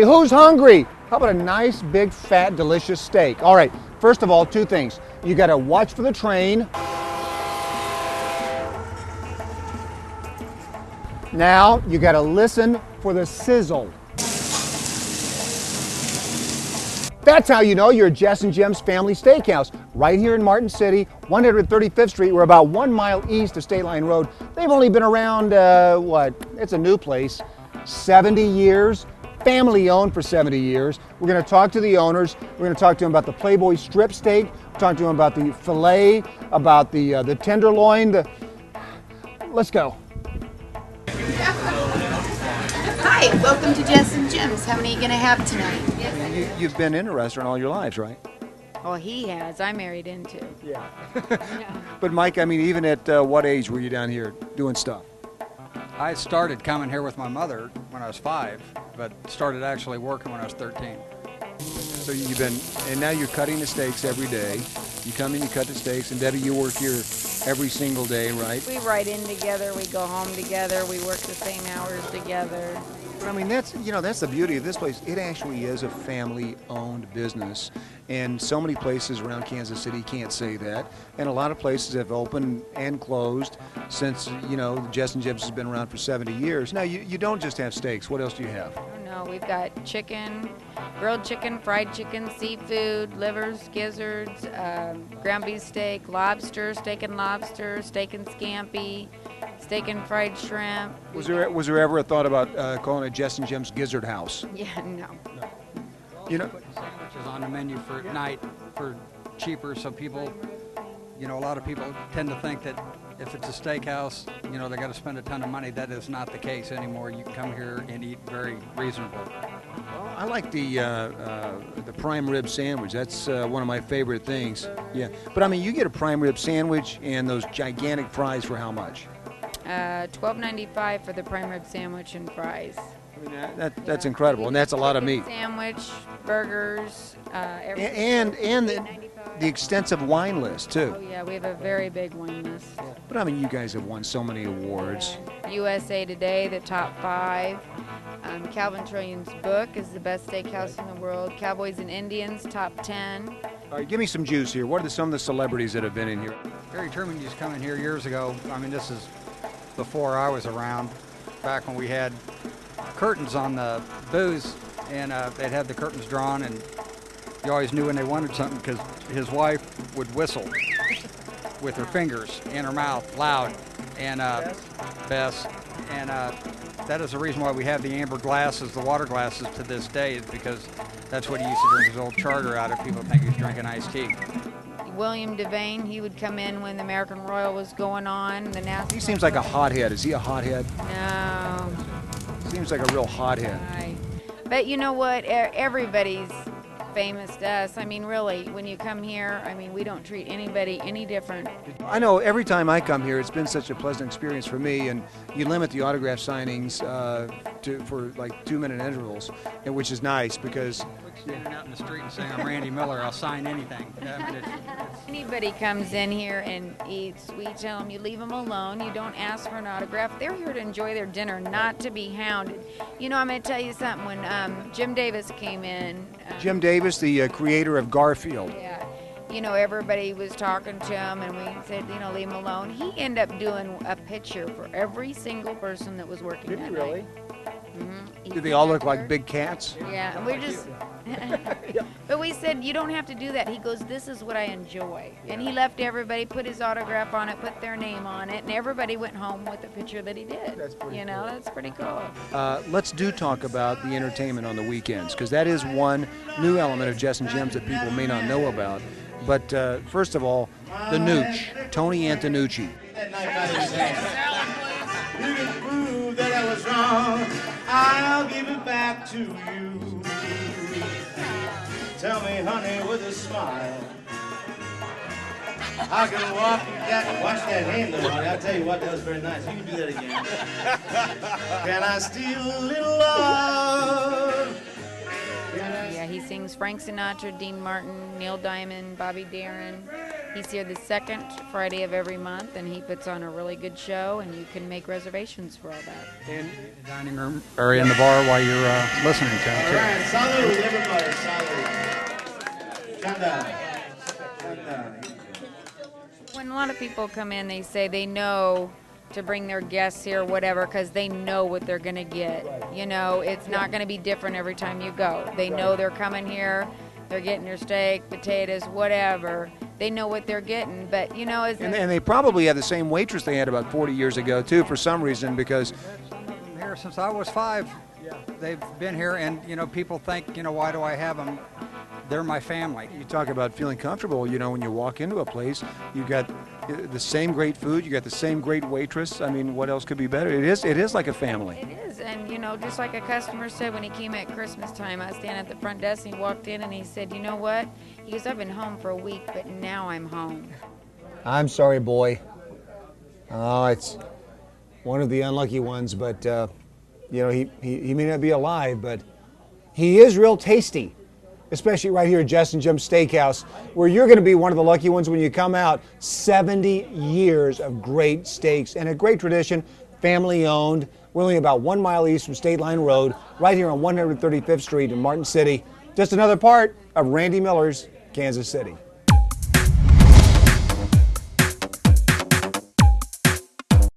Hey, who's hungry? How about a nice, big, fat, delicious steak? All right, first of all, two things. You got to watch for the train. Now, you got to listen for the sizzle. That's how you know you're at Jess and Jims Family Steakhouse, right here in Martin City, 135th Street. We're about 1 mile east of State Line Road. They've only been around, it's a new place, 70 years. Family owned for 70 years. We're going to talk to the owners. We're going to talk to them about the Playboy strip steak, talk to them about the filet, about the tenderloin. Let's go. Hi, welcome to Jess and Jims. How many are you going to have tonight? You've been in a restaurant all your lives, right? Well, he has. I married into. Yeah. But Mike, I mean, even at what age were you down here doing stuff? I started coming here with my mother when I was 5, but started actually working when I was 13. So you've been, and now you're cutting the steaks every day. You come in, you cut the steaks, and Debbie, you work here every single day, right? We ride in together, we go home together, we work the same hours together. But I mean, that's the beauty of this place. It actually is a family-owned business, and so many places around Kansas City can't say that. And a lot of places have opened and closed since, Jess and Jims has been around for 70 years. Now, you don't just have steaks. What else do you have? Oh, no, we've got chicken, grilled chicken, fried chicken, seafood, livers, gizzards, ground beef steak, lobster, steak and lobster, steak and scampi, steak and fried shrimp. Was there ever a thought about calling it Jess and Jims Gizzard House? Yeah, no. Putting sandwiches on the menu for at night for cheaper, so people, a lot of people tend to think that if it's a steakhouse, they got to spend a ton of money. That is not the case anymore. You can come here and eat very reasonable. Well, I like the prime rib sandwich. That's one of my favorite things. Yeah, but I mean, you get a prime rib sandwich and those gigantic fries for how much? $12.95 for the prime rib sandwich and fries. I mean, that's incredible, and that's a lot of meat. Sandwich, burgers, and the extensive wine list too. Oh yeah, we have a very big wine list. But I mean, you guys have won so many awards. USA Today, the top 5. Calvin Trillion's book is the best steakhouse in the world. Cowboys and Indians, top 10. All right, give me some juice here. What are some of the celebrities that have been in here? Gary Truman used to come in here years ago. I mean, this is before I was around, back when we had curtains on the booze, and they'd have the curtains drawn, and you always knew when they wanted something because his wife would whistle with her fingers in her mouth loud, and Bess, and that is the reason why we have the amber glasses, the water glasses, to this day, is because that's what he used to drink his old charter out of. People think he was drinking iced tea. William Devane, he would come in when the American Royal was going on. He seems like a hothead. Is he a hothead? No. Seems like a real hothead. Right. But you know what? Everybody's famous to us. I mean, really, when you come here, I mean, we don't treat anybody any different. I know every time I come here, it's been such a pleasant experience for me, and you limit the autograph signings for like 2-minute intervals, which is nice because Standing out in the street and saying, I'm Randy Miller, I'll sign anything. Anybody comes in here and eats, we tell them you leave them alone. You don't ask for an autograph. They're here to enjoy their dinner, not to be hounded. I'm going to tell you something. When Jim Davis came in. Jim Davis, the creator of Garfield. Yeah. Everybody was talking to him, and we said, leave him alone. He ended up doing a picture for every single person that was working that really? night. Mm-hmm. Do they all look like big cats? Yeah, and we're just. But we said, you don't have to do that. He goes, this is what I enjoy. And he left everybody, put his autograph on it, put their name on it, and everybody went home with the picture that he did. That's pretty cool. That's pretty cool. Let's talk about the entertainment on the weekends, because that is one new element of Jess and Jims that people may not know about. But first of all, the Nooch, Tony Antonucci. You can prove that I was wrong. I'll give it back to you. Tell me, honey, with a smile. I can walk that. Watch that hand, though, honey. I'll tell you what, that was very nice. You can do that again. Can I steal a little love? Yeah, he sings Frank Sinatra, Dean Martin, Neil Diamond, Bobby Darin. He's here the second Friday of every month, and he puts on a really good show, and you can make reservations for all that. In the dining room or in the bar while you're listening to All him. right, salud, everybody, salud. Chanda. Chanda. When a lot of people come in, they say they know to bring their guests here, whatever, because they know what they're going to get. You know, it's not going to be different every time you go. They know they're coming here, they're getting their steak, potatoes, whatever. They know what they're getting, but you know, And they probably have the same waitress they had about 40 years ago, too, for some reason, because I'm here since I was 5. They've been here, and you know, people think, you know, why do I have them? They're my family. you talk about feeling comfortable, you know, when you walk into a place, you got the same great food, you got the same great waitress. I mean, what else could be better? It is like a family. it is, and you know, just like a customer said when he came at Christmas time, I was standing at the front desk and he walked in and he said, you know what? He goes, I've been home for a week, but now I'm home. I'm sorry, boy. Oh, it's one of the unlucky ones, but, you know, he may not be alive, but he is real tasty, especially right here at Jess and Jims Steakhouse, where you're going to be one of the lucky ones when you come out. 70 years of great steaks and a great tradition, family owned. We're only about 1 mile east from State Line Road, right here on 135th Street in Martin City. Just another part of Randy Miller's Kansas City.